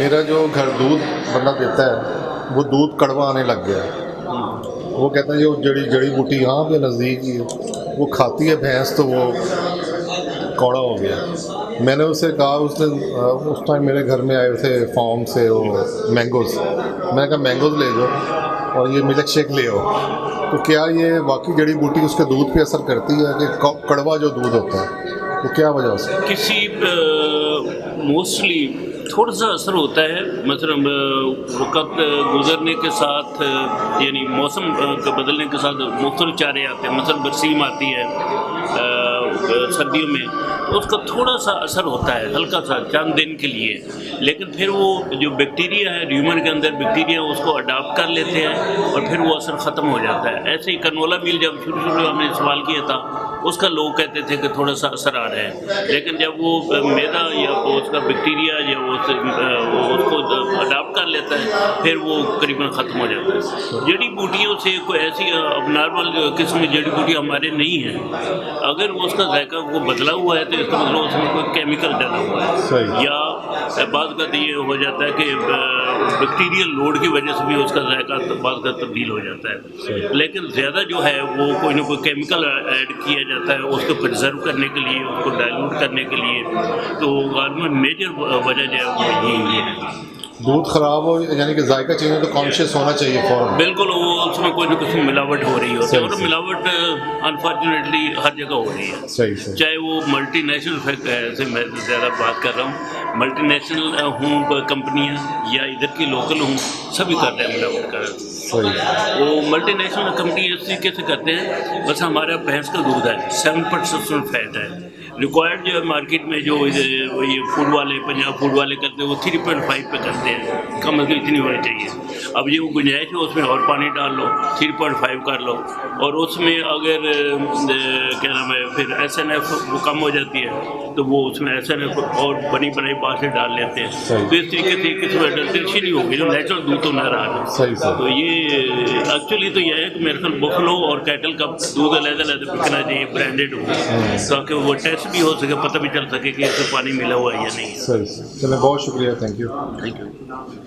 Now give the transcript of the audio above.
मेरा जो घर दूध बंदा देता है वो दूध कड़वा आने लग गया है। वो कहते हैं जो जड़ी बूटी यहाँ पे नज़दीक ही है वो खाती है भैंस तो वो कौड़ा हो गया। मैंने उससे कहा, उसने उस टाइम मेरे घर में आए थे फार्म से वो मैंगोज़, मैंने कहा मैंगोज़ ले जाओ और ये मिल्क शेक ले आओ। तो क्या ये वाकई जड़ी बूटी उसके दूध पे असर करती है कि कड़वा जो दूध होता है वो क्या वजह से? किसी मोस्टली थोड़ा सा असर होता है, मतलब वक्त गुजरने के साथ यानी मौसम के बदलने के साथ मुख्तलिफ चारे आते हैं, मतलब बरसीम आती है सर्दियों में, तो उसका थोड़ा सा असर होता है हल्का सा चंद दिन के लिए, लेकिन फिर वो जो बैक्टीरिया है ह्यूमन के अंदर बैक्टीरिया उसको अडाप्ट कर लेते हैं और फिर वो असर ख़त्म हो जाता है। ऐसे ही कनोला मील जब शुरू में हमने सवाल किया था उसका लोग कहते थे कि थोड़ा सा असर आ रहा है, लेकिन जब वो मैदा या उसका बैक्टीरिया या वो उसको अडाप्ट कर लेता है फिर वो करीबन ख़त्म हो जाता है। जड़ी बूटियों से कोई ऐसी नॉर्मल किस्म की जड़ी बूटी हमारे नहीं है, अगर वो उसका जायका वो बदला हुआ है तो इसका मतलब उसमें कोई केमिकल डाला हुआ है, या बाद का ये हो जाता है कि बैक्टीरियल लोड की वजह से भी उसका जायका बाद का तब्दील हो जाता है। लेकिन ज़्यादा जो है वो कोई ना कोई केमिकल ऐड किया जाता है उसको प्रिजर्व करने के लिए, उसको डाइल्यूट करने के लिए, तो गालमन मेजर वजह जो है वो यही है। दूध ख़राब हो यानी कि जायका चाहिए तो कॉन्शियस होना चाहिए फ़ौरन। बिल्कुल, वो उसमें कोई ना कुछ मिलावट हो रही होती है और मिलावट अनफॉर्चुनेटली हर जगह हो रही है। सही। चाहे वो मल्टी नेशनल फैक्ट है, से मैं ज़्यादा बात कर रहा हूँ, मल्टी नेशनल हूँ कंपनियाँ या इधर की लोकल हूँ, सभी कर रहे हैं मिलावट कर। सही। वो मल्टी नेशनल कंपनी इस तरीके से करते हैं, बस हमारा भैंस का दूध है 7% फैट है, रिक्वायर्ड जो है मार्केट में जो ये फूड वाले पंजाब फूड वाले करते हैं वो 3.5 पे करते हैं, कम अगर इतनी होनी चाहिए। अब ये वो गुंजाइश है उसमें और पानी डाल लो 3.5 कर लो, और उसमें अगर क्या नाम है फिर SNF वो कम हो जाती है तो वो उसमें SNF और बनी बनाई बातें डाल लेते हैं, तो इस तरीके से किसी एडल्ट्रेशन नहीं होगी, जो नेचुरल दूध तो न रहा। सही। तो ये एक्चुअली तो यह है कि मेरे ख्याल बफलो और कैटल का दूध अलग-अलग बिकना चाहिए, ब्रांडेड हो, ताकि वो टेस्ट भी हो सके, पता भी चल सके कि इसमें पानी मिला हुआ है या नहीं। सही। चलो बहुत शुक्रिया, थैंक यू। Thank you.